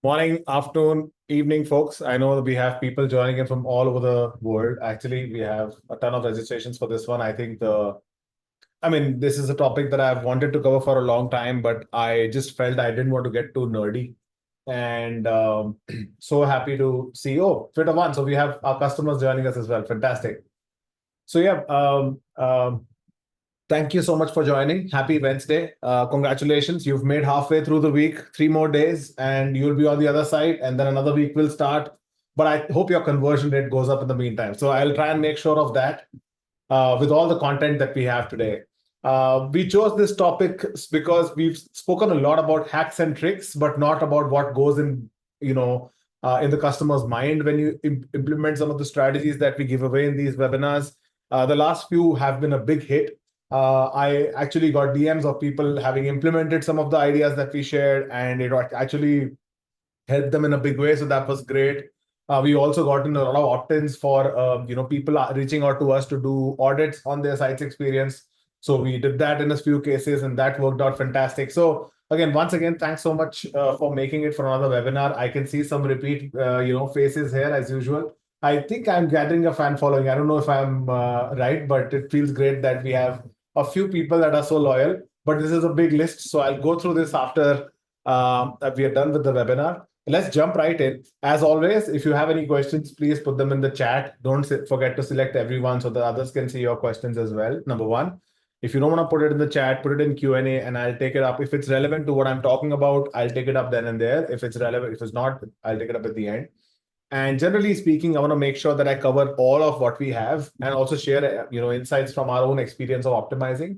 Morning, afternoon, evening, folks. I know that we have people joining in from all over the world. Actually, we have a ton of registrations for this one. This is a topic that I've wanted to cover for a long time, but I just felt I didn't want to get too nerdy. And so happy to see. Oh, Twitter one. So we have our customers joining us as well. Fantastic. So yeah, thank you so much for joining. Happy Wednesday. Congratulations. You've made halfway through the week, 3 more days, and you'll be on the other side, and then another week will start. But I hope your conversion rate goes up in the meantime. So I'll try and make sure of that with all the content that we have today. We chose this topic because we've spoken a lot about hacks and tricks, but not about what goes in the customer's mind when you implement some of the strategies that we give away in these webinars. The last few have been a big hit. I actually got DMs of people having implemented some of the ideas that we shared, and it actually helped them in a big way. So that was great. We also gotten a lot of opt-ins for people reaching out to us to do audits on their sites experience. So we did that in a few cases, and that worked out fantastic. So once again, thanks so much for making it for another webinar. I can see some repeat faces here as usual. I think I'm gathering a fan following. I don't know if I'm right, but it feels great that we have a few people that are so loyal. But this is a big list, so I'll go through this after we are done with the webinar. Let's jump right in. As always, if you have any questions, please put them in the chat. Don't forget to select everyone so that others can see your questions as well. Number one, if you don't want to put it in the chat, put it in Q&A and I'll take it up. If it's relevant to what I'm talking about, I'll take it up then and there. If it's relevant, if it's not, I'll take it up at the end. And generally speaking, I want to make sure that I cover all of what we have and also share insights from our own experience of optimizing.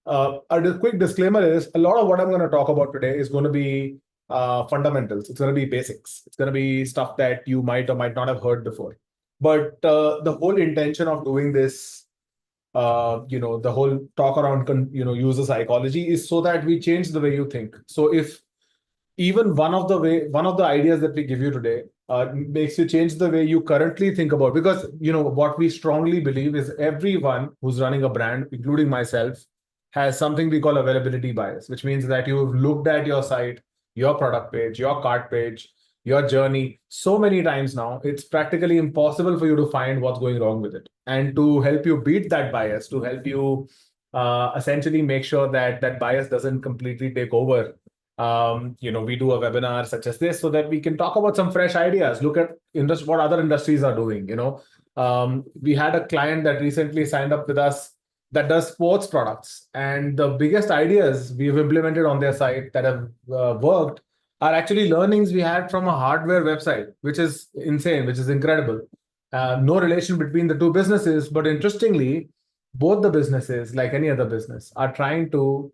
A quick disclaimer is a lot of what I'm going to talk about today is going to be fundamentals. It's going to be basics. It's going to be stuff that you might or might not have heard before. But the whole intention of doing this, the whole talk around, user psychology is so that we change the way you think. So if even one of the ideas that we give you today makes you change the way you currently think about, because what we strongly believe is everyone who's running a brand, including myself, has something we call availability bias, which means that you've looked at your site, your product page, your cart page, your journey so many times now, it's practically impossible for you to find what's going wrong with it. And to help you beat that bias, to help you essentially make sure that that bias doesn't completely take over, we do a webinar such as this so that we can talk about some fresh ideas, look at what other industries are doing. We had a client that recently signed up with us that does sports products, and the biggest ideas we've implemented on their site that have worked are actually learnings we had from a hardware website, which is insane, which is incredible. No relation between the two businesses, but interestingly, both the businesses, like any other business, are trying to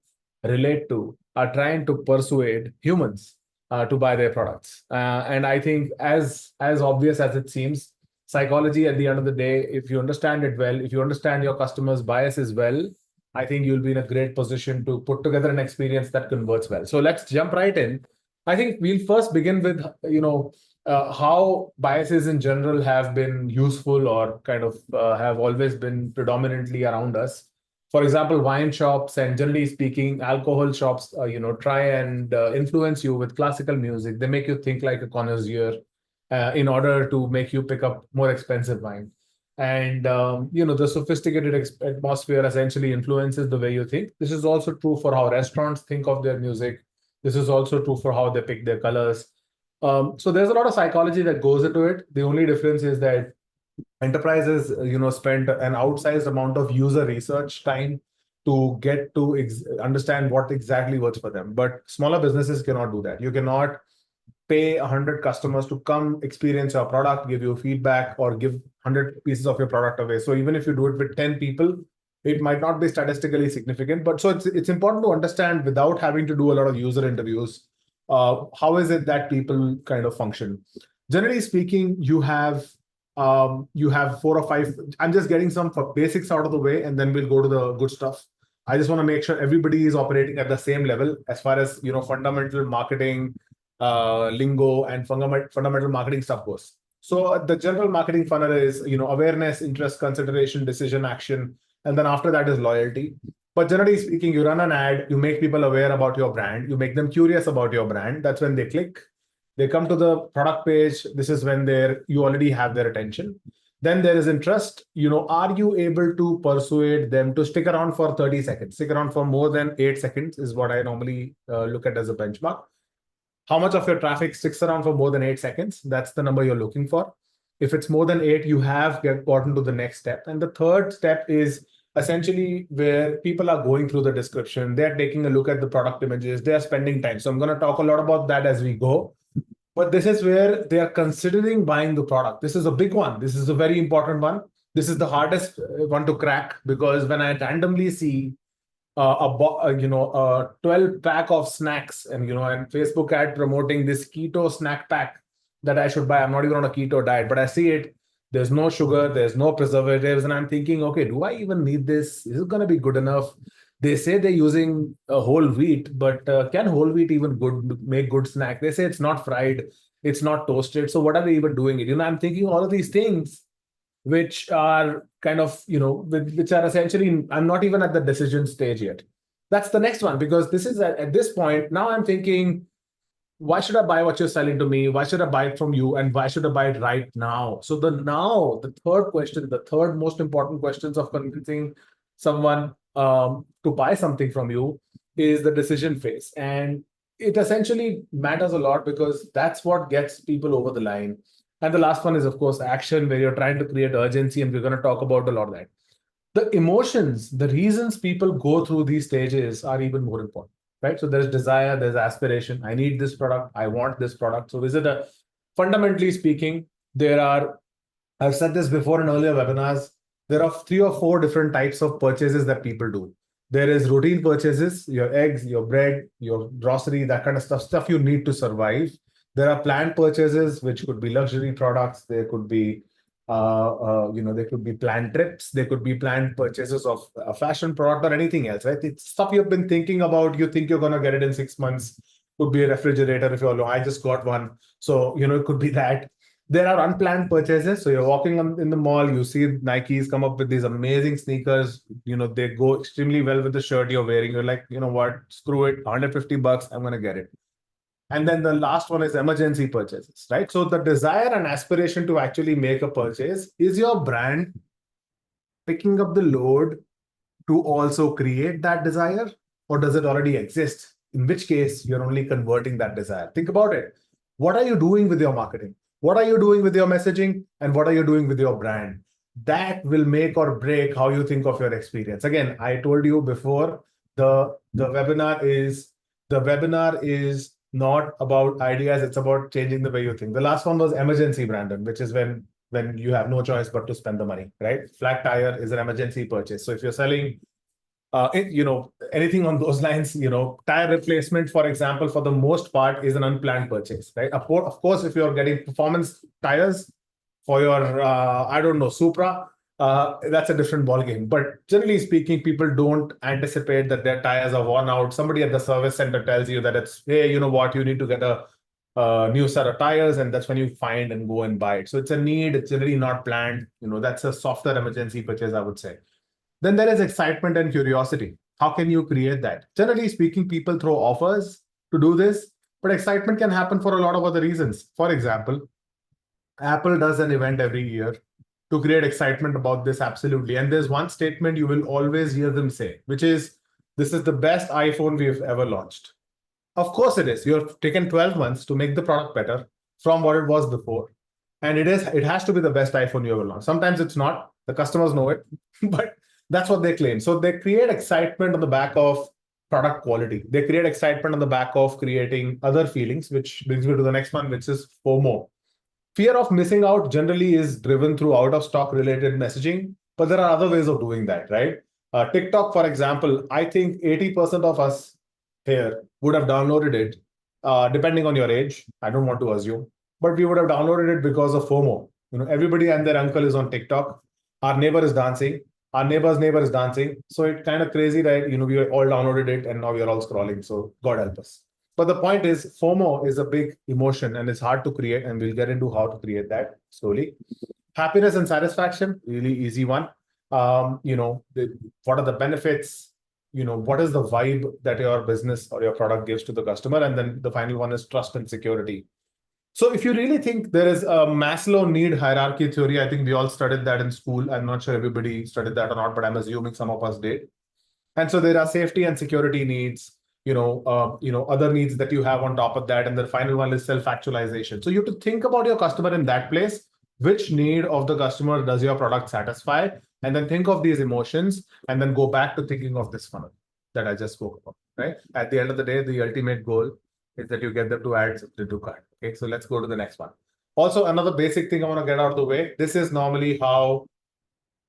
are trying to persuade humans to buy their products. And I think as obvious as it seems, psychology at the end of the day, if you understand it well, if you understand your customers' biases well, I think you'll be in a great position to put together an experience that converts well. So let's jump right in. I think we'll first begin with, how biases in general have been useful or kind of have always been predominantly around us. For example, wine shops and generally speaking, alcohol shops, try and influence you with classical music. They make you think like a connoisseur in order to make you pick up more expensive wine. And, the sophisticated atmosphere essentially influences the way you think. This is also true for how restaurants think of their music. This is also true for how they pick their colors. So there's a lot of psychology that goes into it. The only difference is that enterprises spend an outsized amount of user research time to get to understand what exactly works for them, but smaller businesses cannot do that. You cannot pay 100 customers to come experience your product, give you feedback, or give 100 pieces of your product away. So even if you do it with 10 people, it might not be statistically significant. But so it's important to understand, without having to do a lot of user interviews, how is it that people kind of function. Generally speaking, you have 4 or 5. I'm just getting some basics out of the way, and then we'll go to the good stuff. I just want to make sure everybody is operating at the same level as far as fundamental marketing lingo and fundamental marketing stuff goes. So the general marketing funnel is awareness, interest, consideration, decision, action, and then after that is loyalty. But generally speaking, you run an ad, you make people aware about your brand, you make them curious about your brand. That's when they click. They come to the product page. This is when you already have their attention. Then there is interest. Are you able to persuade them to stick around for 30 seconds? Stick around for more than 8 seconds is what I normally look at as a benchmark. How much of your traffic sticks around for more than 8 seconds? That's the number you're looking for. If it's more than 8, you have gotten to the next step. And the third step is essentially where people are going through the description. They're taking a look at the product images. They are spending time. So I'm going to talk a lot about that as we go. But this is where they are considering buying the product. This is a big one. This is a very important one. This is the hardest one to crack, because when I randomly see a 12 pack of snacks and Facebook ad promoting this keto snack pack that I should buy. I'm not even on a keto diet, but I see it. There's no sugar, there's no preservatives, and I'm thinking, okay, do I even need this? Is it going to be good enough? They say they're using whole wheat, but can whole wheat even make good snack? They say it's not fried, it's not toasted. So what are they even doing it? I'm thinking all of these things, which are kind of, which are essentially, I'm not even at the decision stage yet. That's the next one, because this is at this point, now I'm thinking, why should I buy what you're selling to me? Why should I buy it from you? And why should I buy it right now? So the third question, the third most important questions of convincing someone to buy something from you is the decision phase. And it essentially matters a lot, because that's what gets people over the line. And the last one is, of course, action, where you're trying to create urgency. And we're going to talk about a lot of that. The emotions, the reasons people go through these stages are even more important, right? So there's desire, there's aspiration. I need this product. I want this product. So fundamentally speaking, I've said this before in earlier webinars, there are 3 or 4 different types of purchases that people do. There is routine purchases, your eggs, your bread, your grocery, that kind of stuff you need to survive. There are planned purchases, which could be luxury products. There could be, there could be planned trips. There could be planned purchases of a fashion product or anything else, right? It's stuff you've been thinking about. You think you're going to get it in 6 months. Could be a refrigerator if you're low. I just got one. So, it could be that. There are unplanned purchases. So you're walking in the mall, you see Nikes come up with these amazing sneakers. They go extremely well with the shirt you're wearing. You're like, you know what, screw it, $150, I'm going to get it. And then the last one is emergency purchases, right? So the desire and aspiration to actually make a purchase, is your brand picking up the load to also create that desire, or does it already exist? In which case, you're only converting that desire. Think about it. What are you doing with your marketing? What are you doing with your messaging? And what are you doing with your brand? That will make or break how you think of your experience. Again, I told you before, the webinar is not about ideas, it's about changing the way you think. The last one was emergency, Brandon, which is when you have no choice but to spend the money, right? Flat tire is an emergency purchase. So if you're selling anything on those lines, tire replacement, for example, for the most part is an unplanned purchase, right? Of course, if you're getting performance tires for your, I don't know, Supra, that's a different ballgame. But generally speaking, people don't anticipate that their tires are worn out. Somebody at the service center tells you that it's, hey, you know what, you need to get a new set of tires, and that's when you find and go and buy it. So it's a need. It's generally not planned. That's a softer emergency purchase, I would say. Then there is excitement and curiosity. How can you create that? Generally speaking, people throw offers to do this, but excitement can happen for a lot of other reasons. For example, Apple does an event every year to create excitement about this, absolutely. And there's one statement you will always hear them say, which is, this is the best iPhone we've ever launched. Of course it is. You've taken 12 months to make the product better from what it was before. And it has to be the best iPhone you ever launched. Sometimes it's not. The customers know it, but that's what they claim. So they create excitement on the back of product quality. They create excitement on the back of creating other feelings, which brings me to the next one, which is FOMO. Fear of missing out generally is driven through out of stock related messaging, but there are other ways of doing that, right? TikTok, for example, I think 80% of us here would have downloaded it, depending on your age. I don't want to assume, but we would have downloaded it because of FOMO. Everybody and their uncle is on TikTok. Our neighbor is dancing. Our neighbor's neighbor is dancing. So it's kind of crazy that, we all downloaded it and now we are all scrolling. So God help us. But the point is, FOMO is a big emotion and it's hard to create, and we'll get into how to create that slowly. Happiness and satisfaction, really easy one. What are the benefits? What is the vibe that your business or your product gives to the customer? And then the final one is trust and security. So if you really think there is a Maslow need hierarchy theory, I think we all studied that in school. I'm not sure everybody studied that or not, but I'm assuming some of us did. And so there are safety and security needs, other needs that you have on top of that. And the final one is self-actualization. So you have to think about your customer in that place. Which need of the customer does your product satisfy? And then think of these emotions and then go back to thinking of this funnel that I just spoke about, right? At the end of the day, the ultimate goal is that you get them to add something to cart. Okay, so let's go to the next one. Also, another basic thing I want to get out of the way. This is normally how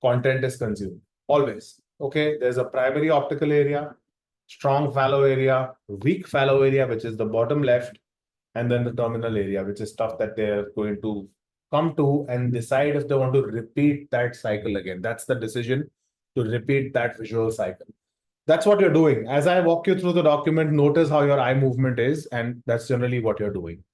content is consumed. Always. Okay, there's a primary optical area, strong fallow area, weak fallow area, which is the bottom left, and then the terminal area, which is stuff that they're going to come to and decide if they want to repeat that cycle again. That's the decision, to repeat that visual cycle. That's what you're doing. As I walk you through the document, notice how your eye movement is, and that's generally what you're doing.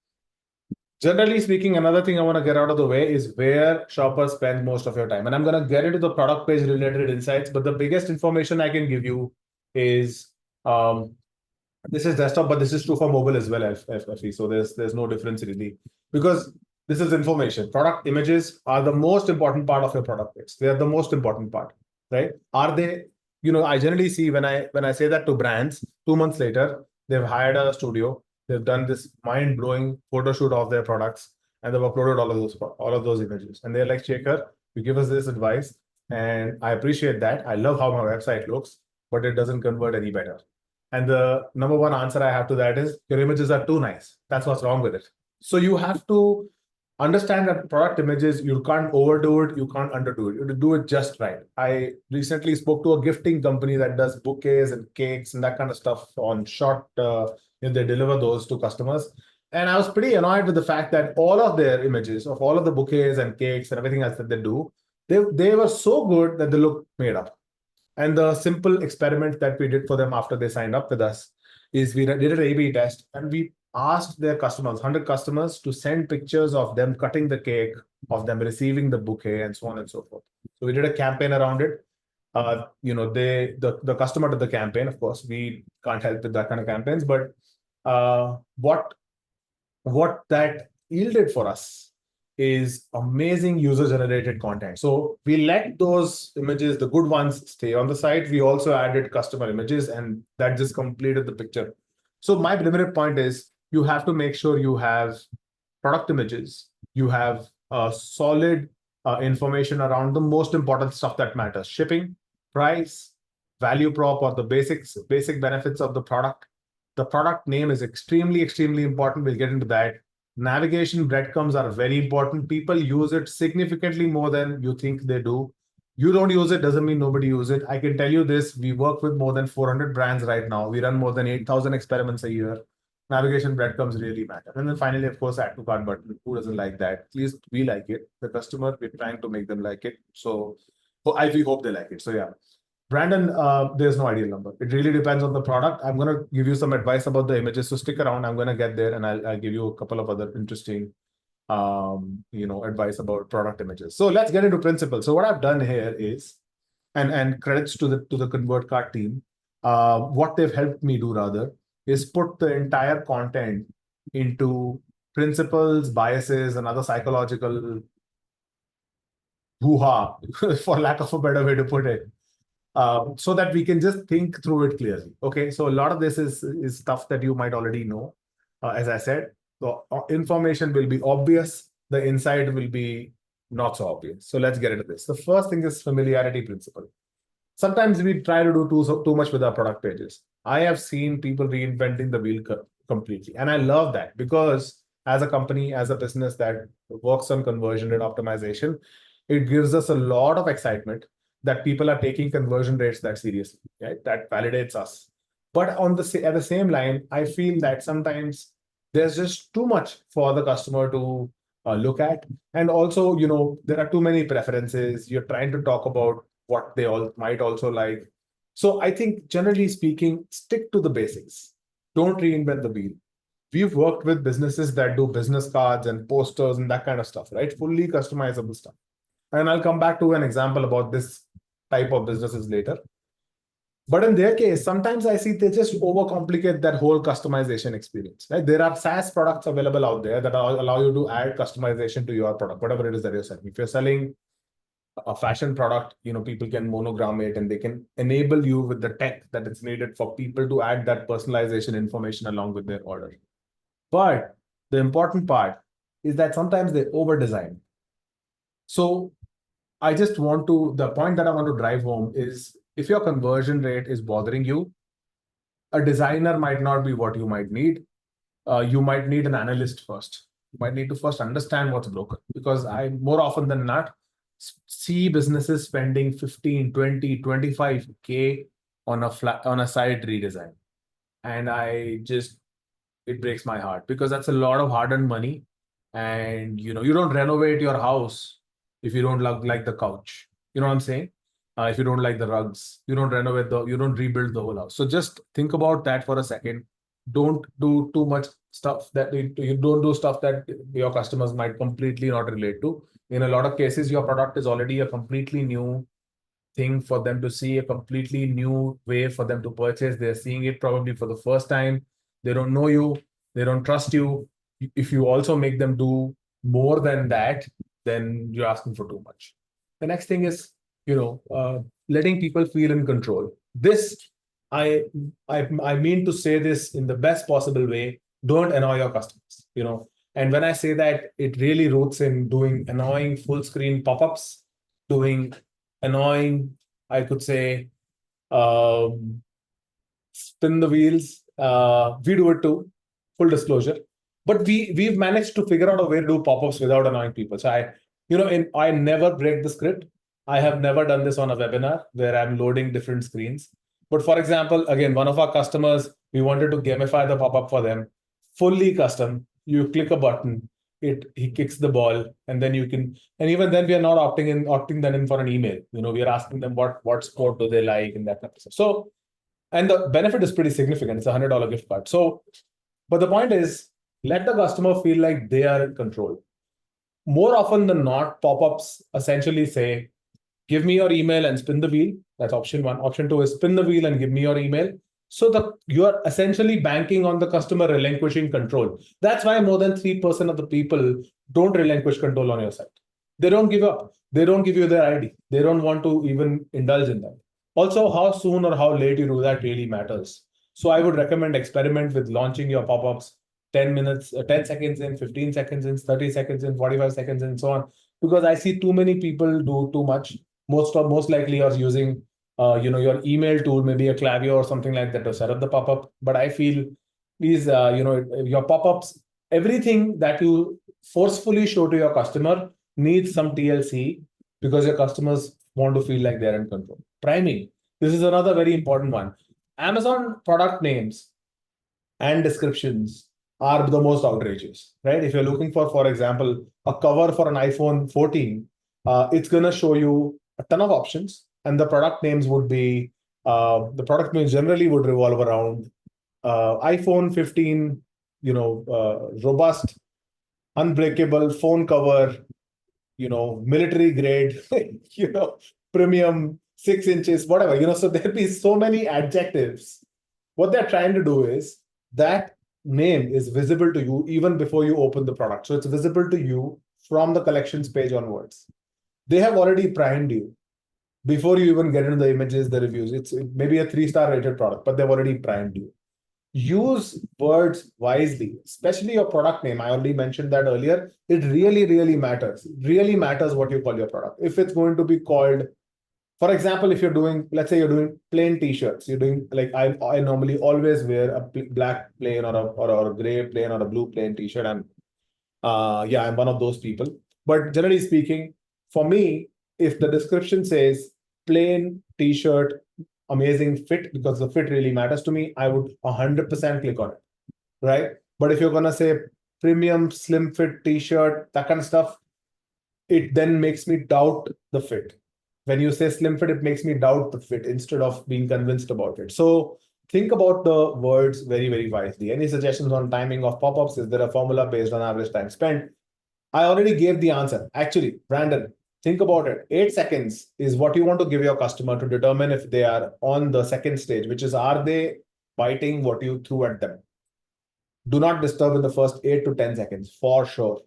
Generally speaking, another thing I want to get out of the way is where shoppers spend most of your time. And I'm going to get into the product page related insights, but the biggest information I can give you is this is desktop, but this is true for mobile as well, FE. So there's no difference really, because this is information. Product images are the most important part of your product page. They are the most important part, right? Are they, I generally see when I say that to brands, 2 months later, they've hired a studio, they've done this mind-blowing photo shoot of their products, and they've uploaded all of those images. And they're like, Shekhar, you give us this advice, and I appreciate that. I love how my website looks, but it doesn't convert any better. And the number one answer I have to that is your images are too nice. That's what's wrong with it. So you have to understand that product images, you can't overdo it, you can't underdo it. You have to do it just right. I recently spoke to a gifting company that does bouquets and cakes and that kind of stuff on short, they deliver those to customers. And I was pretty annoyed with the fact that all of their images of all of the bouquets and cakes and everything else that they do, they were so good that they look made up. And the simple experiment that we did for them after they signed up with us is we did an A/B test, and we asked their customers, 100 customers, to send pictures of them cutting the cake, of them receiving the bouquet, and so on and so forth. So we did a campaign around it. The customer did the campaign. Of course, we can't help with that kind of campaigns, but what that yielded for us is amazing user-generated content. So we let those images, the good ones, stay on the site. We also added customer images, and that just completed the picture. So my limited point is you have to make sure you have product images, you have solid information around the most important stuff that matters: shipping, price, value prop, or the basic benefits of the product. The product name is extremely, extremely important. We'll get into that. Navigation breadcrumbs are very important. People use it significantly more than you think they do. You don't use it doesn't mean nobody uses it. I can tell you this, we work with more than 400 brands right now. We run more than 8,000 experiments a year. Navigation breadcrumbs really matter. And then finally, of course, add to cart button. Who doesn't like that? At least we like it. The customer, we're trying to make them like it. So we hope they like it. So yeah. Brandon, there's no ideal number. It really depends on the product. I'm going to give you some advice about the images. So stick around. I'm going to get there, and I'll give you a couple of other interesting, advice about product images. So let's get into principles. So what I've done here is, and credits to the ConvertCart team. What they've helped me do rather is put the entire content into principles, biases, and other psychological hoo-ha, for lack of a better way to put it. So that we can just think through it clearly. Okay, so a lot of this is stuff that you might already know. As I said, the information will be obvious, the insight will be not so obvious. So let's get into this. The first thing is familiarity principle. Sometimes we try to do too much with our product pages. I have seen people reinventing the wheel completely. And I love that, because as a company, as a business that works on conversion rate optimization, it gives us a lot of excitement that people are taking conversion rates that seriously, right? That validates us. But at the same line, I feel that sometimes there's just too much for the customer to look at. And also, there are too many preferences. You're trying to talk about what they all might also like. So I think, generally speaking, stick to the basics. Don't reinvent the wheel. We've worked with businesses that do business cards and posters and that kind of stuff, right? Fully customizable stuff. And I'll come back to an example about this type of businesses later. But in their case, sometimes I see they just overcomplicate that whole customization experience. Right? There are SaaS products available out there that allow you to add customization to your product, whatever it is that you're selling. If you're selling a fashion product, people can monogram it and they can enable you with the tech that is needed for people to add that personalization information along with their order. But the important part is that sometimes they over design. So the point that I want to drive home is if your conversion rate is bothering you, a designer might not be what you might need. You might need an analyst first. You might need to first understand what's broken, because I more often than not see businesses spending 15, 20, 25K on a site redesign. And it breaks my heart, because that's a lot of hard-earned money. And you don't renovate your house if you don't like the couch. You know what I'm saying? If you don't like the rugs, you don't rebuild the whole house. So just think about that for a second. Don't do too much stuff you don't do stuff that your customers might completely not relate to. In a lot of cases, your product is already a completely new thing for them to see, a completely new way for them to purchase. They're seeing it probably for the first time. They don't know you. They don't trust you. If you also make them do more than that, then you're asking for too much. The next thing is, letting people feel in control. I, I mean to say this in the best possible way. Don't annoy your customers. And when I say that, it really roots in doing annoying full screen pop-ups, doing annoying, I could say, spin the wheels. We do it too, full disclosure. But we've managed to figure out a way to do pop-ups without annoying people. So I never break the script. I have never done this on a webinar where I'm loading different screens. But for example, again, one of our customers, we wanted to gamify the pop-up for them, fully custom. You click a button, he kicks the ball, and then and even then we are not opting them in for an email. We are asking them what sport do they like and that type of stuff. So, and the benefit is pretty significant. It's $100 gift card. So, but the point is, let the customer feel like they are in control. More often than not, pop-ups essentially say, give me your email and spin the wheel. That's option one. Option two is spin the wheel and give me your email. So you're essentially banking on the customer relinquishing control. That's why more than 3% of the people don't relinquish control on your site. They don't give up. They don't give you their ID. They don't want to even indulge in that. Also, how soon or how late you do that really matters. So I would recommend experiment with launching your pop-ups 10 minutes, 10 seconds in, 15 seconds in, 30 seconds in, 45 seconds in, and so on. Because I see too many people do too much. Most likely you're using your email tool, maybe a Klaviyo or something like that to set up the pop-up. But I feel please, your pop-ups, everything that you forcefully show to your customer needs some TLC, because your customers want to feel like they're in control. Priming. This is another very important one. Amazon product names and descriptions are the most outrageous, right? If you're looking for example, a cover for an iPhone 14, it's going to show you a ton of options, and the product names generally would revolve around iPhone 15, robust, unbreakable phone cover, military grade, premium, 6 inches, whatever, so there'll be so many adjectives. What they're trying to do is that name is visible to you even before you open the product. So it's visible to you from the collections page onwards. They have already primed you before you even get into the images, the reviews. It's maybe a 3-star rated product, but they've already primed you. Use words wisely, especially your product name. I already mentioned that earlier. It really, really matters. It really matters what you call your product. If it's going to be called, for example, if let's say you're doing plain t-shirts, you're doing like I normally always wear a black plain or a gray plain or a blue plain t-shirt. And I'm one of those people. But generally speaking, for me, if the description says plain t-shirt, amazing fit, because the fit really matters to me, I would 100% click on it, right? But if you're going to say premium slim fit t-shirt, that kind of stuff, it then makes me doubt the fit. When you say slim fit, it makes me doubt the fit instead of being convinced about it. So think about the words very, very wisely. Any suggestions on timing of pop-ups? Is there a formula based on average time spent? I already gave the answer. Actually, Brandon, Think about it. 8 seconds is what you want to give your customer to determine if they are on the second stage, which is, are they biting what you threw at them? Do not disturb in the first 8 to 10 seconds for sure.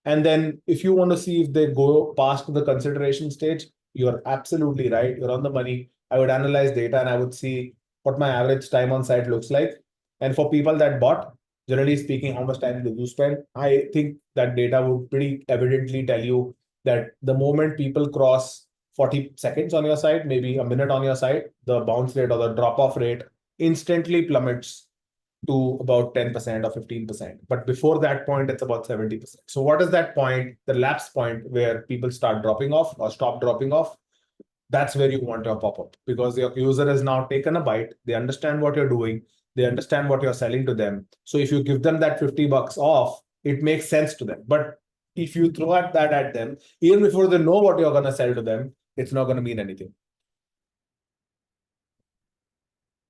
And then if you want to see if they go past the consideration stage, you're absolutely right. You're on the money. I would analyze data and I would see what my average time on site looks like. And for people that bought, generally speaking, how much time do you spend? I think that data would pretty evidently tell you that the moment people cross 40 seconds on your site, maybe a minute on your site, the bounce rate or the drop off rate instantly plummets to about 10% or 15%. But before that point, it's about 70%. So what is that point, the lapse point where people start dropping off or stop dropping off? That's where you want your pop-up, because your user has now taken a bite. They understand what you're doing. They understand what you're selling to them. So if you give them that $50 off, it makes sense to them. But if you throw that at them, even before they know what you're going to sell to them, it's not going to mean anything.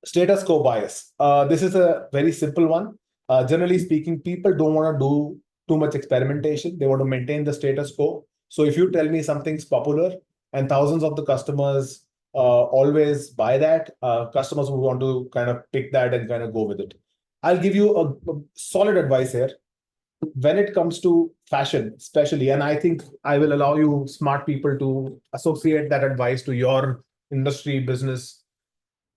Status quo bias. This is a very simple one. Generally speaking, people don't want to do too much experimentation. They want to maintain the status quo. So if you tell me something's popular and thousands of the customers always buy that, customers would want to kind of pick that and kind of go with it. I'll give you a solid advice here. When it comes to fashion, especially, and I think I will allow you smart people to associate that advice to your industry, business.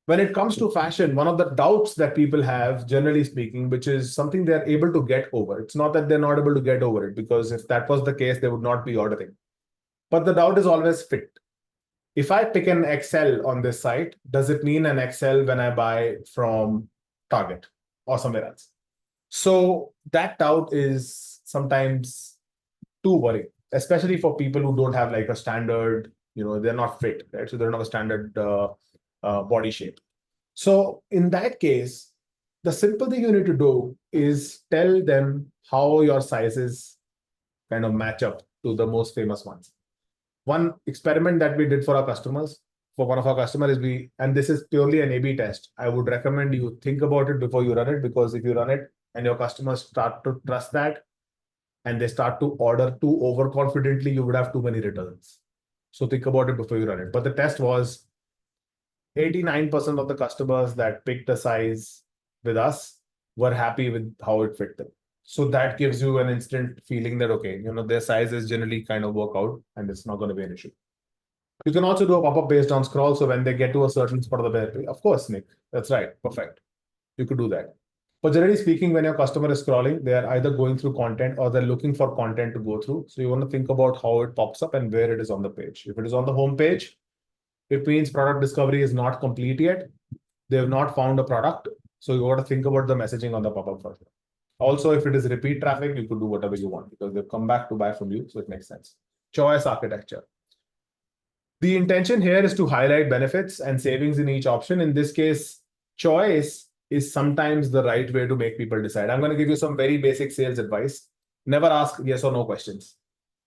When it comes to fashion, one of the doubts that people have, generally speaking, which is something they're able to get over. It's not that they're not able to get over it, because if that was the case, they would not be ordering. But the doubt is always fit. If I pick an XL on this site, does it mean an XL when I buy from Target or somewhere else? So that doubt is sometimes too worrying, especially for people who don't have like a standard, they're not fit, right? So they're not a standard body shape. So in that case, the simple thing you need to do is tell them how your sizes kind of match up to the most famous ones. One experiment that we did for our customers, for one of our customers, and this is purely an A/B test. I would recommend you think about it before you run it, because if you run it and your customers start to trust that and they start to order too overconfidently, you would have too many returns. So think about it before you run it. But the test was 89% of the customers that picked a size with us were happy with how it fit them. So that gives you an instant feeling that, okay, their sizes generally kind of work out and it's not going to be an issue. You can also do a pop-up based on scroll. So when they get to a certain spot of the page, of course, Nick, that's right. Perfect. You could do that. But generally speaking, when your customer is scrolling, they're either going through content or they're looking for content to go through. So you want to think about how it pops up and where it is on the page. If it is on the home page, it means product discovery is not complete yet. They have not found a product. So you got to think about the messaging on the pop-up first. Also, if it is repeat traffic, you could do whatever you want because they've come back to buy from you. So it makes sense. Choice architecture. The intention here is to highlight benefits and savings in each option. In this case, choice is sometimes the right way to make people decide. I'm going to give you some very basic sales advice. Never ask yes or no questions.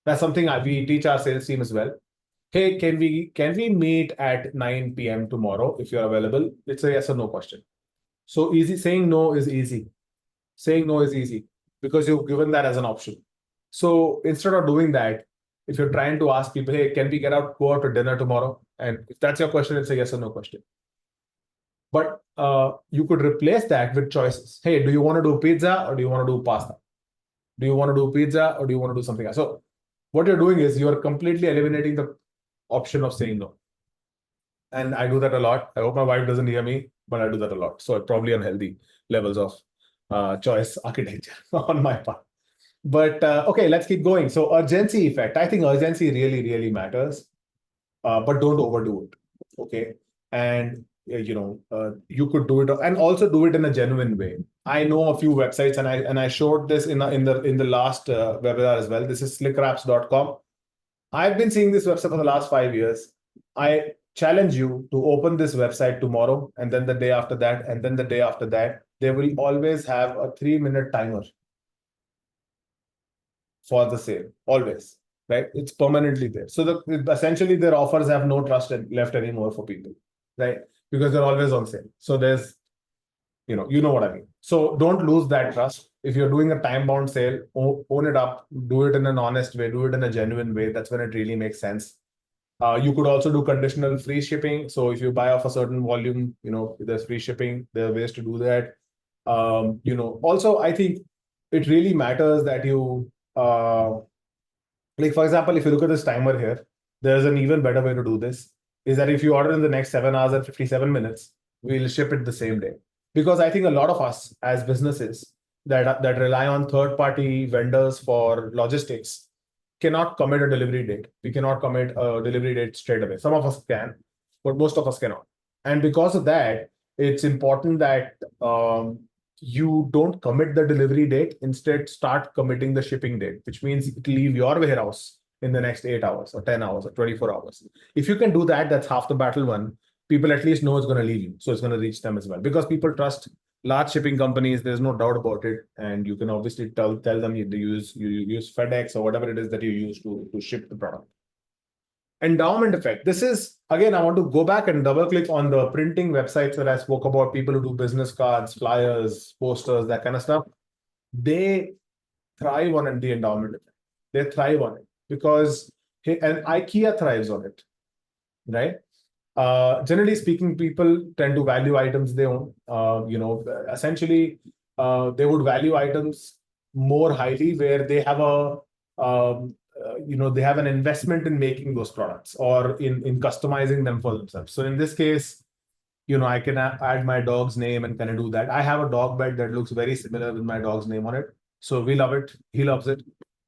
That's something we teach our sales team as well. Hey, can we meet at 9 p.m. tomorrow if you're available? It's a yes or no question. So easy. Saying no is easy. Saying no is easy because you've given that as an option. So instead of doing that, if you're trying to ask people, hey, can we go out to dinner tomorrow? And if that's your question, it's a yes or no question. But you could replace that with choices. Hey, do you want to do pizza or do you want to do pasta? Do you want to do pizza or do you want to do something else? So what you're doing is you're completely eliminating the option of saying no. And I do that a lot. I hope my wife doesn't hear me, but I do that a lot. So probably unhealthy levels of choice architecture on my part. But okay, let's keep going. So urgency effect. I think urgency really, really matters, but don't overdo it. Okay. And you could do it and also do it in a genuine way. I know a few websites and I showed this in the last webinar as well. This is slickwraps.com. I've been seeing this website for the last 5 years. I challenge you to open this website tomorrow and then the day after that and then the day after that. They will always have a 3-minute timer for the sale, always, right? It's permanently there. So essentially their offers have no trust left anymore for people, right? Because they're always on sale. So You know what I mean. So don't lose that trust. If you're doing a time-bound sale, own it up, do it in an honest way, do it in a genuine way. That's when it really makes sense. You could also do conditional free shipping. So if you buy off a certain volume, there's free shipping. There are ways to do that. Also, I think it really matters that you, like, for example, if you look at this timer here, there's an even better way to do this, is that if you order in the next 7 hours and 57 minutes, we'll ship it the same day. Because I think a lot of us as businesses that rely on third-party vendors for logistics cannot commit a delivery date. We cannot commit a delivery date straight away. Some of us can, but most of us cannot. And because of that, it's important that you don't commit the delivery date. Instead, start committing the shipping date, which means it leave your warehouse in the next 8 hours or 10 hours or 24 hours. If you can do that, that's half the battle won. People at least know it's going to leave you. So it's going to reach them as well. Because people trust large shipping companies, there's no doubt about it. And you can obviously tell them you use FedEx or whatever it is that you use to ship the product. Endowment effect. This is, again, I want to go back and double click on the printing websites that I spoke about, people who do business cards, flyers, posters, that kind of stuff. They thrive on the endowment effect. They thrive on it because, and IKEA thrives on it, right? Generally speaking, people tend to value items they own. Essentially, they would value items more highly where they have they have an investment in making those products or in customizing them for themselves. So in this case, I can add my dog's name and kind of do that. I have a dog bed that looks very similar with my dog's name on it. So we love it. He loves it.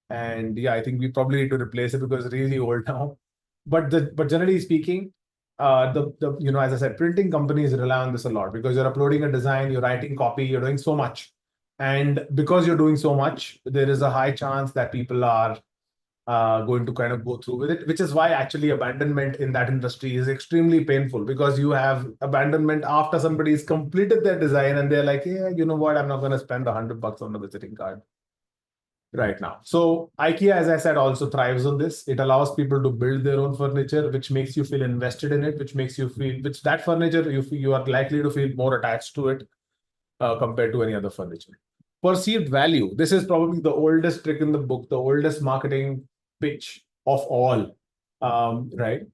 And yeah, I think we probably need to replace it because it's really old now. But generally speaking, as I said, printing companies rely on this a lot because you're uploading a design, you're writing copy, you're doing so much. And because you're doing so much, there is a high chance that people are going to kind of go through with it, which is why actually abandonment in that industry is extremely painful because you have abandonment after somebody's completed their design and they're like, yeah, you know what, I'm not going to spend $100 on the visiting card right now. So IKEA, as I said, also thrives on this. It allows people to build their own furniture, which makes you feel invested in it, which makes you feel, which that furniture, you are likely to feel more attached to it compared to any other furniture. Perceived value. This is probably the oldest trick in the book, the oldest marketing pitch of all, right?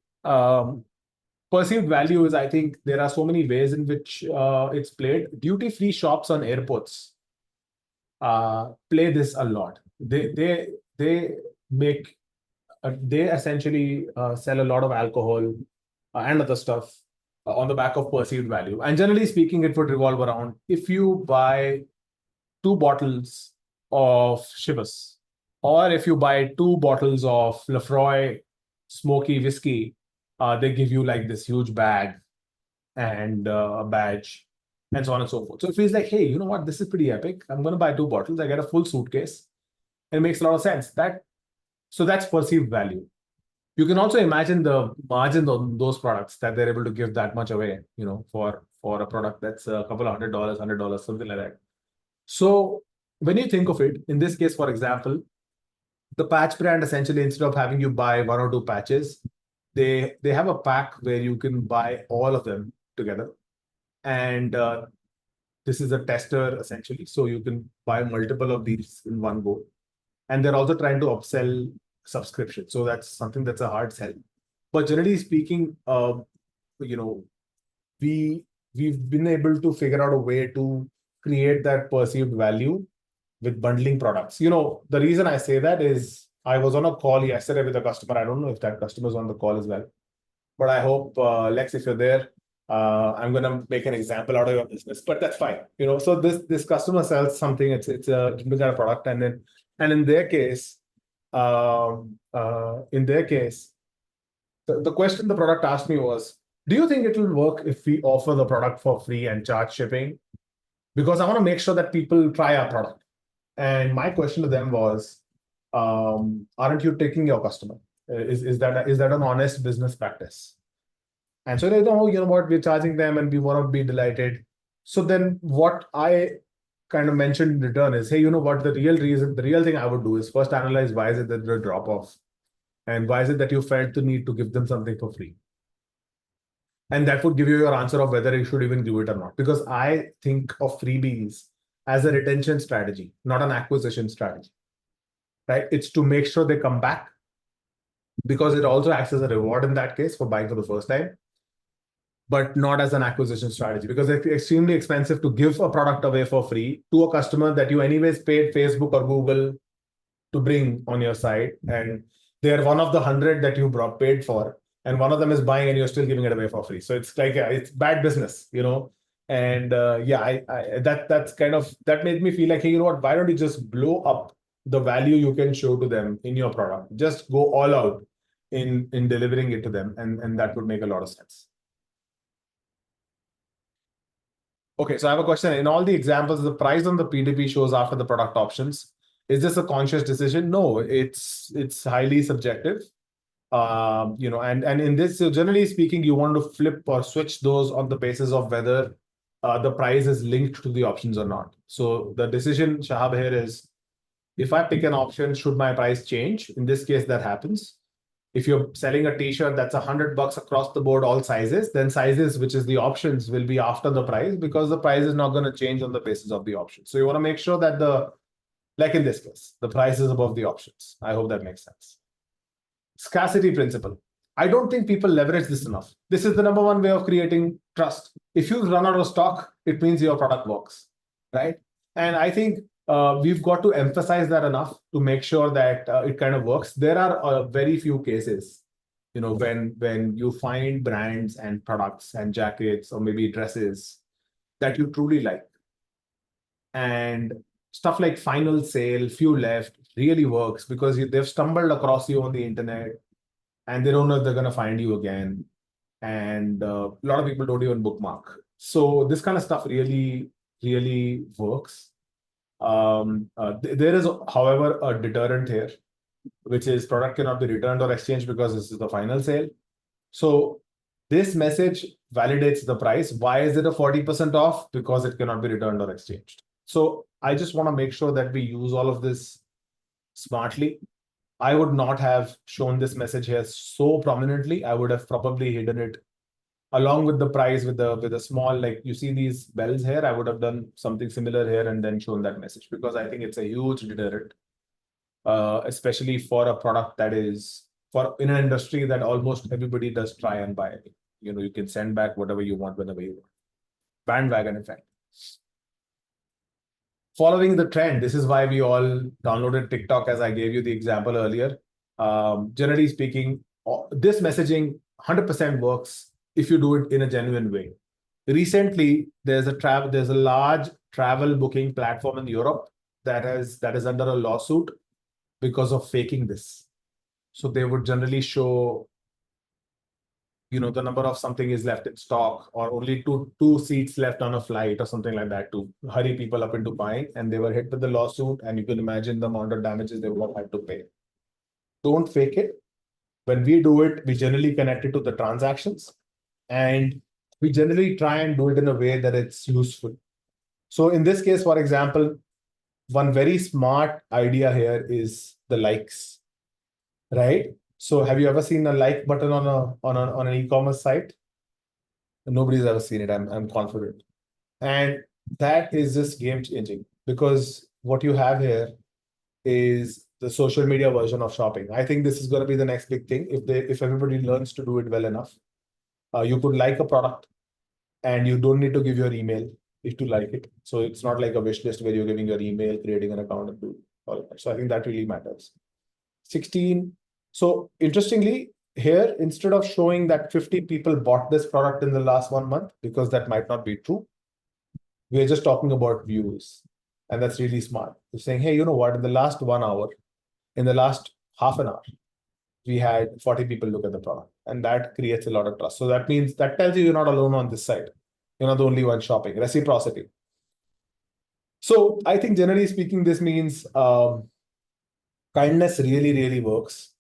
Perceived value is, I think, there are so many ways in which it's played. Duty-free shops on airports play this a lot. They make they essentially sell a lot of alcohol and other stuff on the back of perceived value. And generally speaking, it would revolve around if you buy 2 bottles of Chivas, or if you buy 2 bottles of Lafroy smoky whiskey, they give you like this huge bag and a badge and so on and so forth. So it feels like, hey, you know what? This is pretty epic. I'm going to buy 2 bottles. I get a full suitcase. It makes a lot of sense. So that's perceived value. You can also imagine the margin on those products that they're able to give that much away, for a product that's a couple of $100, something like that. So when you think of it, in this case, for example, the patch brand essentially, instead of having you buy 1 or 2 patches, they have a pack where you can buy all of them together. And this is a tester essentially. So you can buy multiple of these in one go. And they're also trying to upsell subscription. So that's something that's a hard sell. But generally speaking, we've been able to figure out a way to create that perceived value with bundling products. The reason I say that is I was on a call yesterday with a customer. I don't know if that customer is on the call as well, but I hope, Lex, if you're there, I'm going to make an example out of your business, but that's fine. So this customer sells something. It's a different kind of product, and in their case, the question the product asked me was, do you think it will work if we offer the product for free and charge shipping? Because I want to make sure that people try our product. And my question to them was, aren't you taking your customer? Is that an honest business practice? And so they know, you know what, we're charging them and we want to be delighted. So then what I kind of mentioned in return is, hey, you know what, the real thing I would do is first analyze why is it that they drop off, and why is it that you felt the need to give them something for free. And that would give you your answer of whether you should even do it or not. Because I think of freebies as a retention strategy, not an acquisition strategy, right? It's to make sure they come back, because it also acts as a reward in that case for buying for the first time, but not as an acquisition strategy, because it's extremely expensive to give a product away for free to a customer that you anyways paid Facebook or Google to bring on your site, and they're one of the 100 that you paid for, and one of them is buying and you're still giving it away for free. So it's like, it's bad business, And that's kind of, that made me feel like, hey, you know what? Why don't you just blow up the value you can show to them in your product? Just go all out in delivering it to them, and that would make a lot of sense. Okay, so I have a question. In all the examples, the price on the PDP shows after the product options. Is this a conscious decision? No, it's highly subjective. And in this, so generally speaking, you want to flip or switch those on the basis of whether the price is linked to the options or not. So the decision, Shahab, here is, if I pick an option, should my price change? In this case, that happens. If you're selling a t-shirt that's $100 across the board, all sizes, then sizes, which is the options, will be after the price, because the price is not going to change on the basis of the option. So you want to make sure that like in this case, the price is above the options. I hope that makes sense. Scarcity principle. I don't think people leverage this enough. This is the number one way of creating trust. If you run out of stock, it means your product works, right? And I think we've got to emphasize that enough to make sure that it kind of works. There are very few cases, when you find brands and products and jackets or maybe dresses that you truly like, and stuff like final sale, few left, really works because they've stumbled across you on the internet and they don't know if they're going to find you again. And a lot of people don't even bookmark. So this kind of stuff really, really works. There is, however, a deterrent here, which is product cannot be returned or exchanged because this is the final sale. So this message validates the price. Why is it a 40% off? Because it cannot be returned or exchanged. So I just want to make sure that we use all of this smartly. I would not have shown this message here so prominently. I would have probably hidden it along with the price with a small, like you see these bells here. I would have done something similar here and then shown that message, because I think it's a huge deterrent, especially for a product that is in an industry that almost everybody does try and buy. You can send back whatever you want whenever you want. Bandwagon effect. Following the trend, this is why we all downloaded TikTok, as I gave you the example earlier. Generally speaking, this messaging 100% works if you do it in a genuine way. Recently, there's a large travel booking platform in Europe that is under a lawsuit because of faking this. So they would generally show, the number of something is left in stock, or only two seats left on a flight or something like that, to hurry people up into buying. And they were hit with the lawsuit, and you can imagine the amount of damages they would have had to pay. Don't fake it. When we do it, we generally connect it to the transactions, and we generally try and do it in a way that it's useful. So in this case, for example, one very smart idea here is the likes, right? So have you ever seen a like button on an e-commerce site? Nobody's ever seen it. I'm confident, and that is just game changing, because what you have here is the social media version of shopping. I think this is going to be the next big thing if everybody learns to do it well enough. You could like a product, and you don't need to give your email if you like it. So it's not like a wish list where you're giving your email, creating an account, and do all of that. So I think that really matters. 16. So interestingly, here, instead of showing that 50 people bought this product in the last 1 month, because that might not be true, we're just talking about views. And that's really smart. You're saying, hey, you know what? In the last 1 hour, in the last half an hour, we had 40 people look at the product. And that creates a lot of trust. So that means, that tells you you're not alone on this site. You're not the only one shopping. Reciprocity. So I think generally speaking, this means kindness really, really works.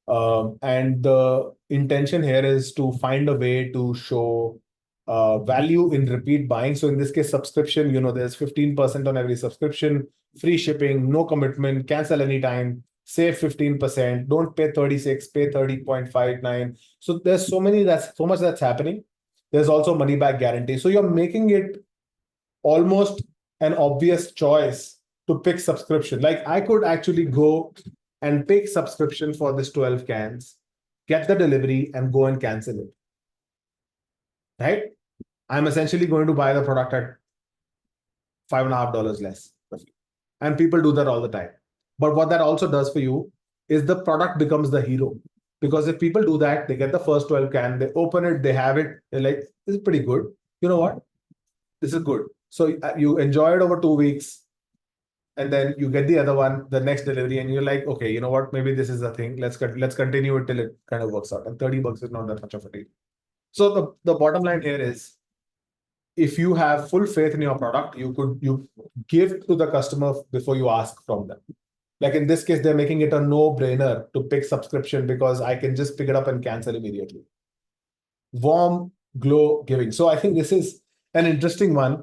And the intention here is to find a way to show value in repeat buying. So in this case, subscription, there's 15% on every subscription, free shipping, no commitment, cancel anytime, save 15%, don't pay 36, pay 30.59. So there's so much that's happening. There's also money back guarantee. So you're making it almost an obvious choice to pick subscription. Like I could actually go and pick subscription for this 12 cans, get the delivery and go and cancel it. Right? I'm essentially going to buy the product at $5.50 less. And people do that all the time. But what that also does for you is the product becomes the hero. Because if people do that, they get the first 12 can, they open it, they have it, they're like, this is pretty good. You know what? This is good. So you enjoy it over 2 weeks, and then you get the other one, the next delivery, and you're like, okay, you know what? Maybe this is the thing. Let's continue it till it kind of works out. And $30 is not that much of a deal. So the bottom line here is, if you have full faith in your product, you give to the customer before you ask from them. Like in this case, they're making it a no-brainer to pick subscription because I can just pick it up and cancel immediately. Warm glow giving. So I think this is an interesting one.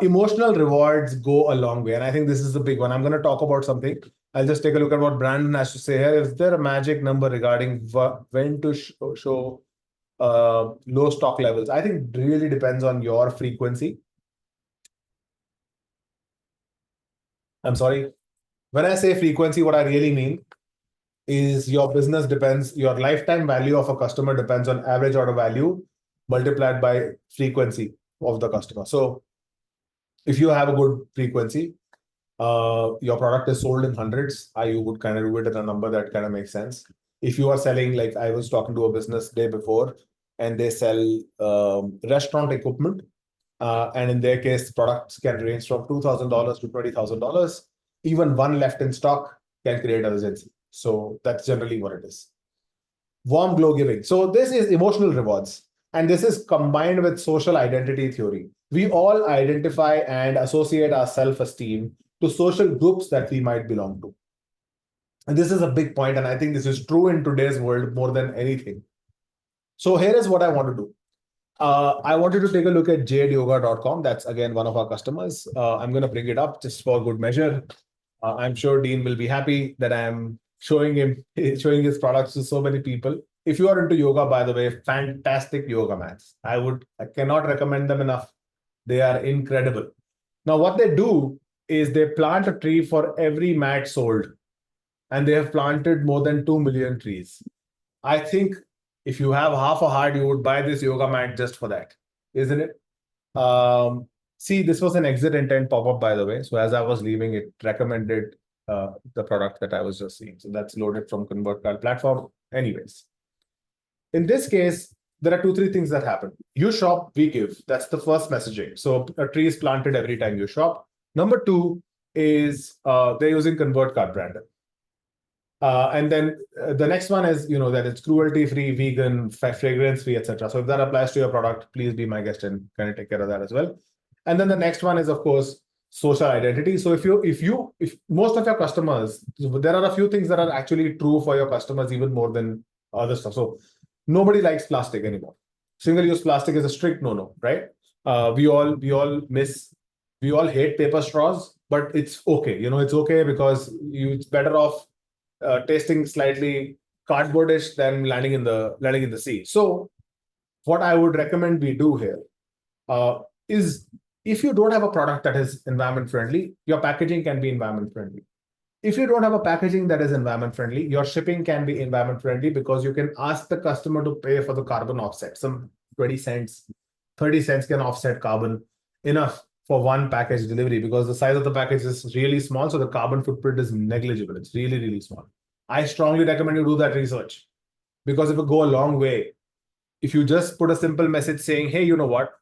Emotional rewards go a long way. And I think this is the big one. I'm going to talk about something. I'll just take a look at what Brandon has to say here. Is there a magic number regarding when to show low stock levels? I think it really depends on your frequency. I'm sorry. When I say frequency, what I really mean is your business depends, your lifetime value of a customer depends on average order value multiplied by frequency of the customer. So if you have a good frequency, your product is sold in hundreds, you would kind of do it in a number that kind of makes sense. If you are selling, like I was talking to a business day before, and they sell restaurant equipment, and in their case, products can range from $2,000 to $20,000. Even one left in stock can create urgency. So that's generally what it is. Warm glow giving. So this is emotional rewards. And this is combined with social identity theory. We all identify and associate our self-esteem to social groups that we might belong to. And this is a big point, and I think this is true in today's world more than anything. So here is what I want to do. I wanted to take a look at jadeyoga.com. That's again one of our customers. I'm going to bring it up just for good measure. I'm sure Dean will be happy that I'm showing his products to so many people. If you are into yoga, by the way, fantastic yoga mats. I cannot recommend them enough. They are incredible. Now, what they do is they plant a tree for every mat sold, and they have planted more than 2 million trees. I think if you have half a heart, you would buy this yoga mat just for that, isn't it? See, this was an exit intent pop-up, by the way. So as I was leaving, it recommended the product that I was just seeing. So that's loaded from ConvertCard platform. Anyways, in this case, there are 2-3 things that happen. You shop, we give. That's the first messaging. So a tree is planted every time you shop. Number 2 is they're using ConvertCard branding. And then the next one is, that it's cruelty-free, vegan, fragrance-free, etc. So if that applies to your product, please be my guest and kind of take care of that as well. And then the next one is, of course, social identity. So if most of your customers, there are a few things that are actually true for your customers even more than other stuff. So nobody likes plastic anymore. Single-use plastic is a strict no-no, right? We all hate paper straws, but it's okay. It's okay because it's better off tasting slightly cardboardish than landing in the sea. So what I would recommend we do here is, if you don't have a product that is environment friendly, your packaging can be environment friendly. If you don't have a packaging that is environment friendly, your shipping can be environment friendly because you can ask the customer to pay for the carbon offset. Some 20 cents, 30 cents can offset carbon enough for one package delivery, because the size of the package is really small. So the carbon footprint is negligible. It's really, really small. I strongly recommend you do that research, because it will go a long way. If you just put a simple message saying, hey, you know what?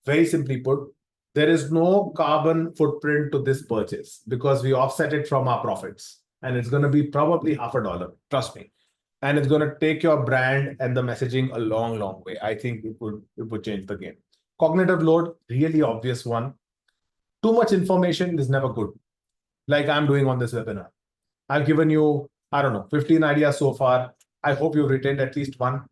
Very simply put, there is no carbon footprint to this purchase because we offset it from our profits. And it's going to be probably $50, trust me. And it's going to take your brand and the messaging a long, long way. I think it would change the game. Cognitive load, really obvious one. Too much information is never good. Like I'm doing on this webinar. I've given you, 15 ideas so far. I hope you've retained at least one.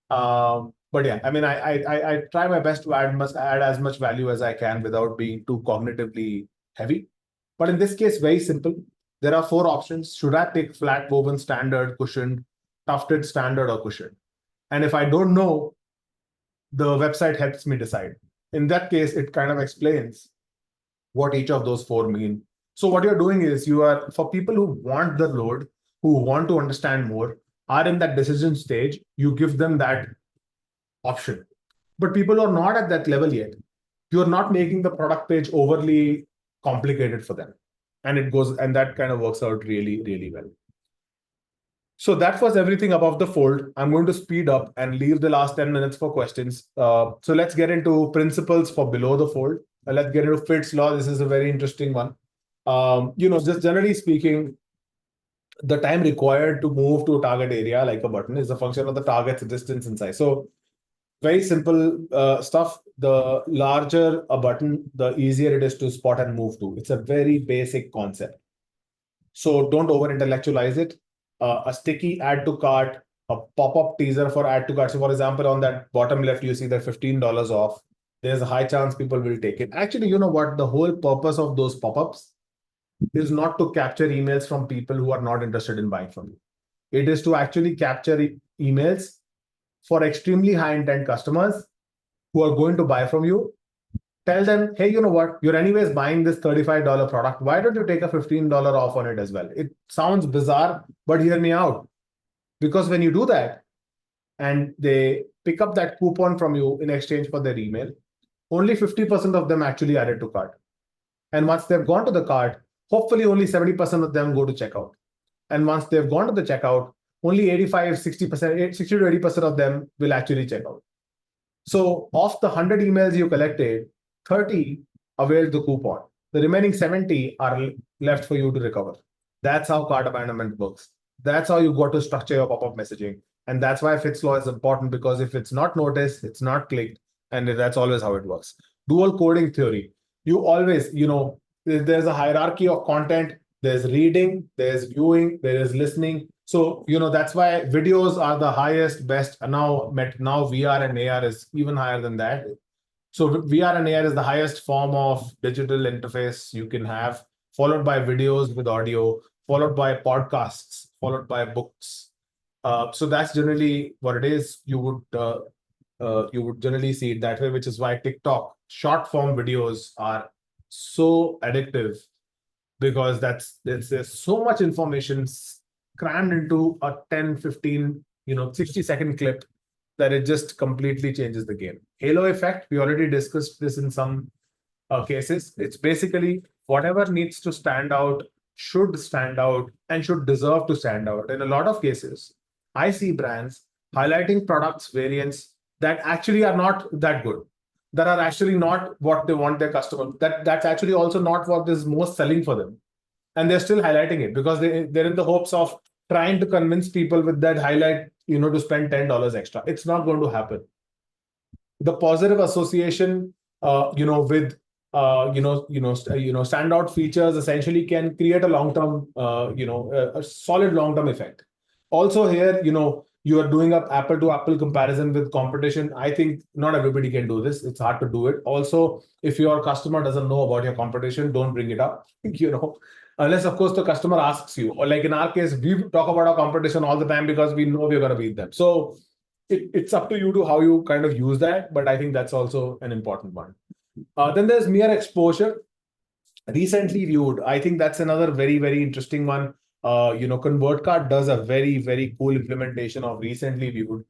But yeah, I try my best to add as much value as I can without being too cognitively heavy. But in this case, very simple. There are 4 options. Should I pick flat woven, standard, cushioned, tufted, standard, or cushioned? And if I don't know, the website helps me decide. In that case, it kind of explains what each of those four mean. So what you're doing is you are, for people who want the load, who want to understand more, are in that decision stage, you give them that option. But people who are not at that level yet, you're not making the product page overly complicated for them. And it goes, and that kind of works out really, really well. So that was everything above the fold. I'm going to speed up and leave the last 10 minutes for questions. So let's get into principles for below the fold. Let's get into Fitts law. This is a very interesting one. Just generally speaking, the time required to move to a target area like a button is a function of the target's distance and size. So very simple stuff. The larger a button, the easier it is to spot and move to. It's a very basic concept. So don't over intellectualize it. A sticky add to cart, a pop-up teaser for add to cart. So for example, on that bottom left, you see that $15 off. There's a high chance people will take it. Actually, you know what? The whole purpose of those pop-ups is not to capture emails from people who are not interested in buying from you. It is to actually capture emails for extremely high intent customers who are going to buy from you. Tell them, hey, you know what? You're anyways buying this $35 product. Why don't you take a $15 off on it as well? It sounds bizarre, but hear me out. Because when you do that and they pick up that coupon from you in exchange for their email, only 50% of them actually add it to cart. And once they've gone to the cart, hopefully only 70% of them go to checkout. And once they've gone to the checkout, only 85, 60%, 60 to 80% of them will actually check out. So of the 100 emails you collected, 30 availed the coupon. The remaining 70 are left for you to recover. That's how cart abandonment works. That's how you got to structure your pop-up messaging. And that's why Fitts law is important, because if it's not noticed, it's not clicked, and that's always how it works. Dual coding theory. You always, there's a hierarchy of content. There's reading, there's viewing, there is listening. So, that's why videos are the highest, best. And now VR and AR is even higher than that. So VR and AR is the highest form of digital interface you can have, followed by videos with audio, followed by podcasts, followed by books. So that's generally what it is. You would generally see it that way, which is why TikTok short form videos are so addictive, because there's so much information crammed into a 10, 15, 60-second clip that it just completely changes the game. Halo effect, we already discussed this in some cases. It's basically whatever needs to stand out should stand out and should deserve to stand out. In a lot of cases, I see brands highlighting products, variants that actually are not that good, that are actually not what they want their customer. That's actually also not what is most selling for them. And they're still highlighting it because they're in the hopes of trying to convince people with that highlight, to spend $10 extra. It's not going to happen. The positive association, with standout features essentially can create a long-term, a solid long-term effect. Also here, you are doing up apple to apple comparison with competition. I think not everybody can do this. It's hard to do it. Also, if your customer doesn't know about your competition, don't bring it up, unless of course the customer asks you. Or like in our case, we talk about our competition all the time because we know we're going to beat them. So it's up to you to how you kind of use that. But I think that's also an important one. Then there's mere exposure. Recently viewed. I think that's another very, very interesting one. ConvertCart does a very, very cool implementation of recently viewed.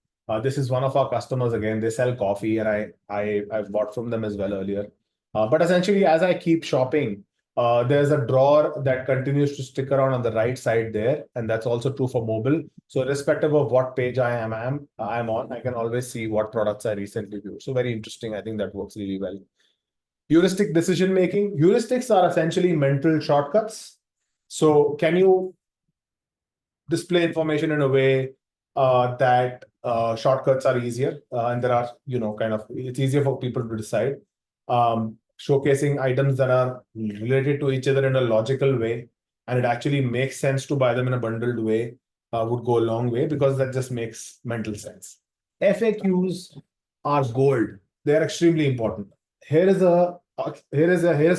This is one of our customers again. They sell coffee, and I've bought from them as well earlier. But essentially, as I keep shopping, there's a drawer that continues to stick around on the right side there, and that's also true for mobile. So irrespective of what page I'm on, I can always see what products I recently viewed. So very interesting. I think that works really well. Heuristic decision making. Heuristics are essentially mental shortcuts. So can you display information in a way that shortcuts are easier, and there are, it's easier for people to decide. Showcasing items that are related to each other in a logical way, and it actually makes sense to buy them in a bundled way, would go a long way, because that just makes mental sense. FAQs are gold. They're extremely important. Here is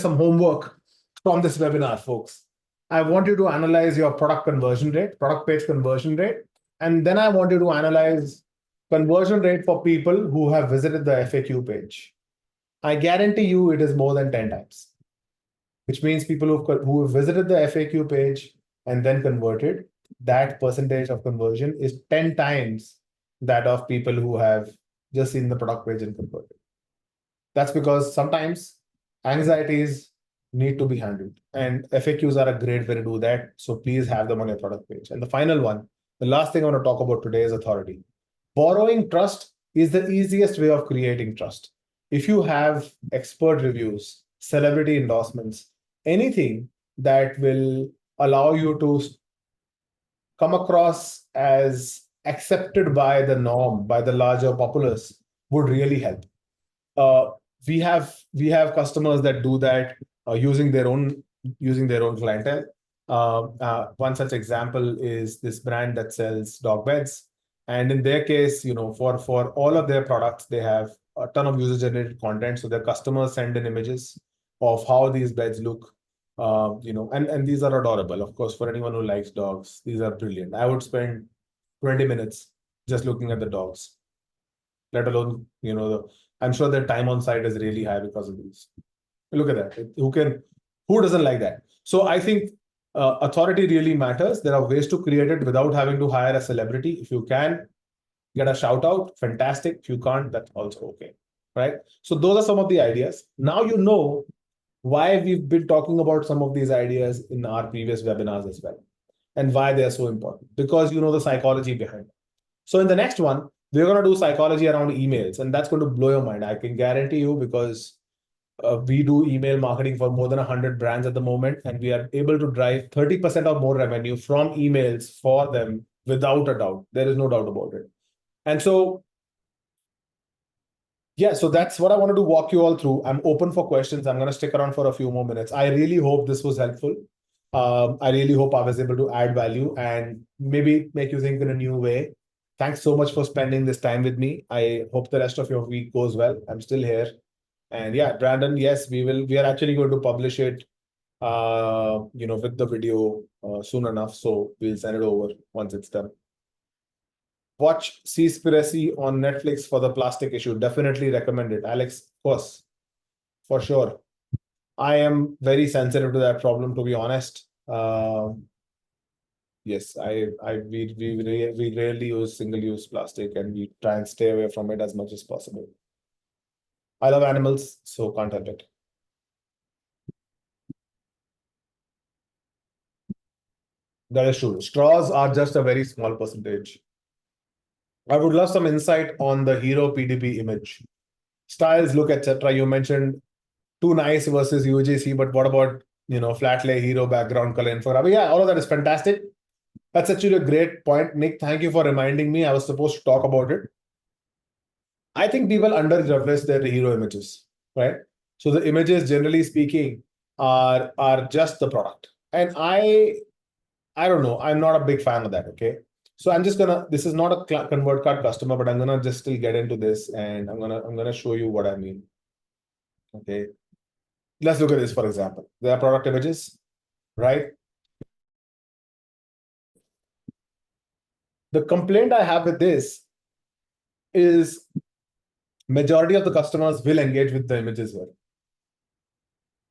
some homework from this webinar, folks. I want you to analyze your product page conversion rate, and then I want you to analyze conversion rate for people who have visited the FAQ page. I guarantee you it is more than 10 times, which means people who have visited the FAQ page and then converted, that percentage of conversion is 10 times that of people who have just seen the product page and converted. That's because sometimes anxieties need to be handled, and FAQs are a great way to do that. So please have them on your product page. And the final one, the last thing I want to talk about today is authority. Borrowing trust is the easiest way of creating trust. If you have expert reviews, celebrity endorsements, anything that will allow you to come across as accepted by the norm, by the larger populace, would really help. Uh, we have customers that do that using their own clientele. One such example is this brand that sells dog beds, and in their case, for all of their products, they have a ton of user generated content. So their customers send in images of how these beds look. And these are adorable. Of course, for anyone who likes dogs, these are brilliant. I would spend 20 minutes just looking at the dogs, let alone, I'm sure their time on site is really high because of these. Look at that. Who doesn't like that? So I think authority really matters. There are ways to create it without having to hire a celebrity. If you can get a shout out, fantastic. If you can't, that's also okay. Right? So those are some of the ideas. Now you know why we've been talking about some of these ideas in our previous webinars as well, and why they are so important, because you know the psychology behind it. So in the next one, we're going to do psychology around emails, and that's going to blow your mind. I can guarantee you, because we do email marketing for more than 100 brands at the moment, and we are able to drive 30% or more revenue from emails for them without a doubt. There is no doubt about it. And so, yeah, so that's what I wanted to walk you all through. I'm open for questions. I'm going to stick around for a few more minutes. I really hope this was helpful. I really hope I was able to add value and maybe make you think in a new way. Thanks so much for spending this time with me. I hope the rest of your week goes well. I'm still here. And yeah, Brandon, yes, we are actually going to publish it, with the video soon enough. So we'll send it over once it's done. Watch Seaspiracy on Netflix for the plastic issue. Definitely recommend it. Alex, of course, for sure. I am very sensitive to that problem, to be honest. Yes, we rarely use single-use plastic, and we try and stay away from it as much as possible. I love animals, so can't help it. That is true. Straws are just a very small percentage. I would love some insight on the hero PDP image. Styles, look, etc. You mentioned too nice versus UGC, but what about flat lay, hero, background color, infographic? Yeah, all of that is fantastic. That's actually a great point, Nick. Thank you for reminding me. I was supposed to talk about it. I think people under-reference their hero images, right? So the images, generally speaking, are just the product, and I don't know. I'm not a big fan of that. Okay, so I'm just gonna. This is not a ConvertCart customer, but I'm gonna just still get into this, and I'm gonna show you what I mean. Okay, let's look at this, for example. There are product images, right? The complaint I have with this is majority of the customers will engage with the images here,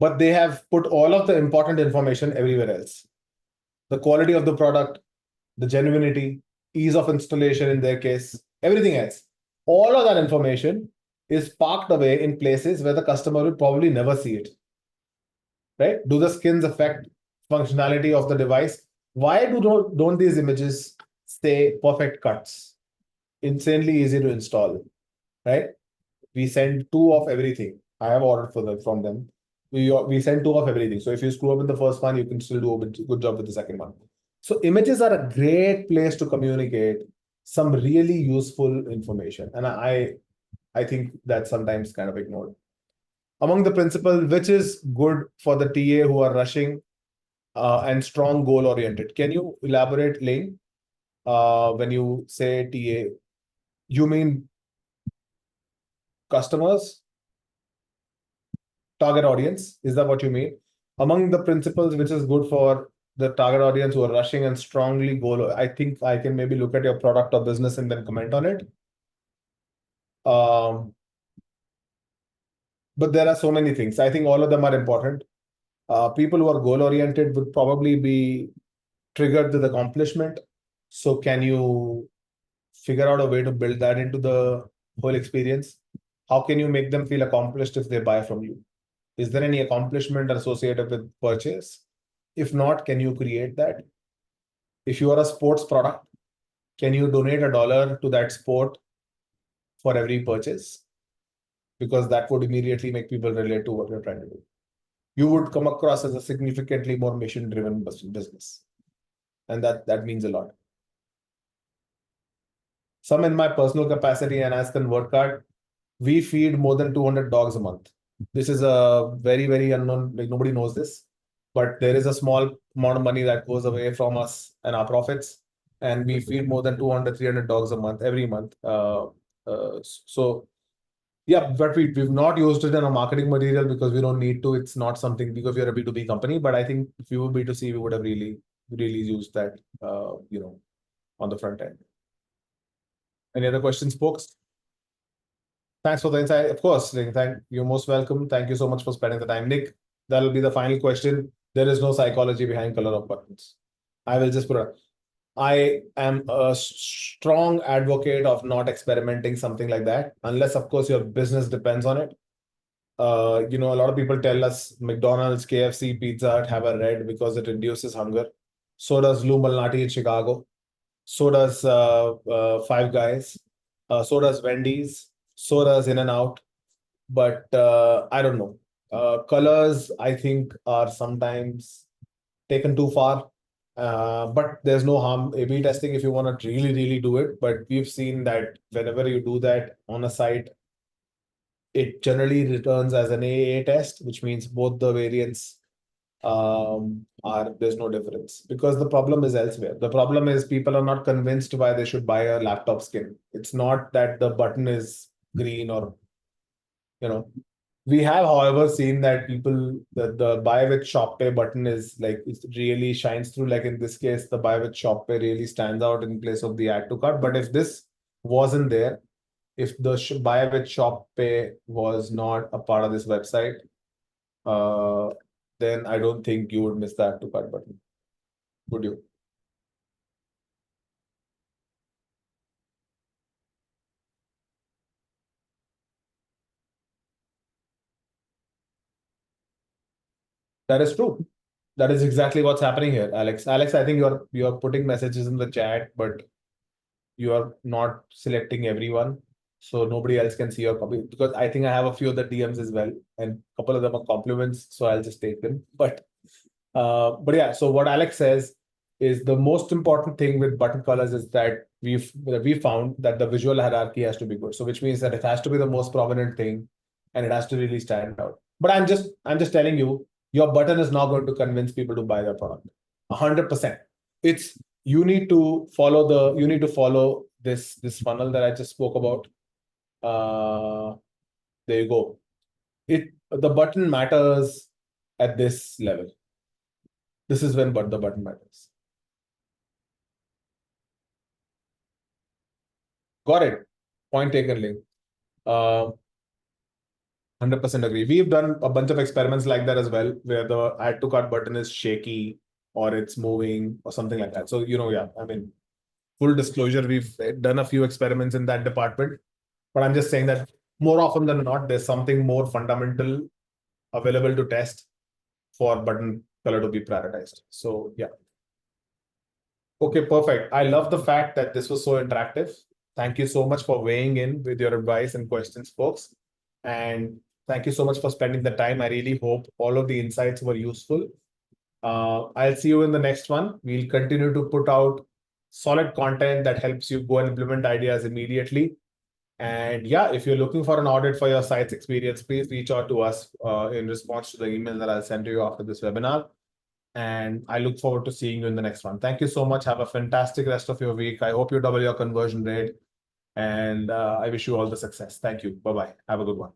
but they have put all of the important information everywhere else. The quality of the product, the genuinity, ease of installation in their case, everything else. All of that information is parked away in places where the customer will probably never see it. Right? Do the skins affect functionality of the device? Why don't these images say perfect cuts? Insanely easy to install, right? We send two of everything. I have ordered from them. We send two of everything. So if you screw up in the first one, you can still do a good job with the second one. So images are a great place to communicate some really useful information. And I think that's sometimes kind of ignored. Among the principles, which is good for the TA who are rushing and strong goal oriented. Can you elaborate, Ling? When you say TA, you mean customers, target audience? Is that what you mean? Among the principles, which is good for the target audience who are rushing and strongly goal, I think I can maybe look at your product or business and then comment on it. Um, but there are so many things. I think all of them are important. People who are goal oriented would probably be triggered with accomplishment. So can you figure out a way to build that into the whole experience? How can you make them feel accomplished if they buy from you? Is there any accomplishment associated with purchase? If not, can you create that? If you are a sports product, can you donate $1 to that sport for every purchase? Because that would immediately make people relate to what you're trying to do. You would come across as a significantly more mission-driven business. And that means a lot. Some in my personal capacity and as ConvertCard, we feed more than 200 dogs a month. This is a very, very unknown, like nobody knows this, but there is a small amount of money that goes away from us and our profits. And we feed more than 200, 300 dogs a month, every month. So yeah, but we've not used it in a marketing material because we don't need to. It's not something because we're a B2B company. But I think if we were B2C, we would have really used that, on the front end. Any other questions, folks? Thanks for the insight. Of course, you're most welcome. Thank you so much for spending the time. Nick, that'll be the final question. There is no psychology behind color of buttons. I will just put it. I am a strong advocate of not experimenting something like that, unless, of course, your business depends on it. A lot of people tell us McDonald's, KFC, Pizza Hut have a red because it reduces hunger. So does Lou Malnati in Chicago. So does Five Guys. So does Wendy's. So does In-N-Out. But I don't know. Colors, I think, are sometimes taken too far. But there's no harm A/B testing if you want to really, really do it. But we've seen that whenever you do that on a site, it generally returns as an AA test, which means both the variants there's no difference because the problem is elsewhere. The problem is people are not convinced why they should buy a laptop skin. It's not that the button is green or, we have, however, seen that the buy with shop pay button is like, it really shines through. Like in this case, the buy with shop pay really stands out in place of the add to cart. But if this wasn't there, if the buy with shop pay was not a part of this website, then I don't think you would miss the add to cart button. Would you? That is true. That is exactly what's happening here, Alex. Alex, I think you're putting messages in the chat, but you are not selecting everyone, so nobody else can see your copy. Because I think I have a few of the DMs as well, and a couple of them are compliments, so I'll just take them. But yeah. So what Alex says is the most important thing with button colors is that we found that the visual hierarchy has to be good. So which means that it has to be the most prominent thing, and it has to really stand out. But I'm just telling you, your button is not going to convince people to buy the product 100%. It's you need to follow this funnel that I just spoke about. There you go. The button matters at this level. This is when the button matters. Got it. Point taken, Link. 100% agree. We've done a bunch of experiments like that as well, where the add to cart button is shaky or it's moving or something like that. So, yeah, I mean, full disclosure, we've done a few experiments in that department, but I'm just saying that more often than not, there's something more fundamental available to test for button color to be prioritized. So, yeah. Okay, perfect. I love the fact that this was so interactive. Thank you so much for weighing in with your advice and questions, folks. And thank you so much for spending the time. I really hope all of the insights were useful. I'll see you in the next one. We'll continue to put out solid content that helps you go and implement ideas immediately. And yeah, if you're looking for an audit for your site's experience, please reach out to us in response to the email that I'll send to you after this webinar. And I look forward to seeing you in the next one. Thank you so much. Have a fantastic rest of your week. I hope you double your conversion rate. And I wish you all the success. Thank you. Bye-bye. Have a good one.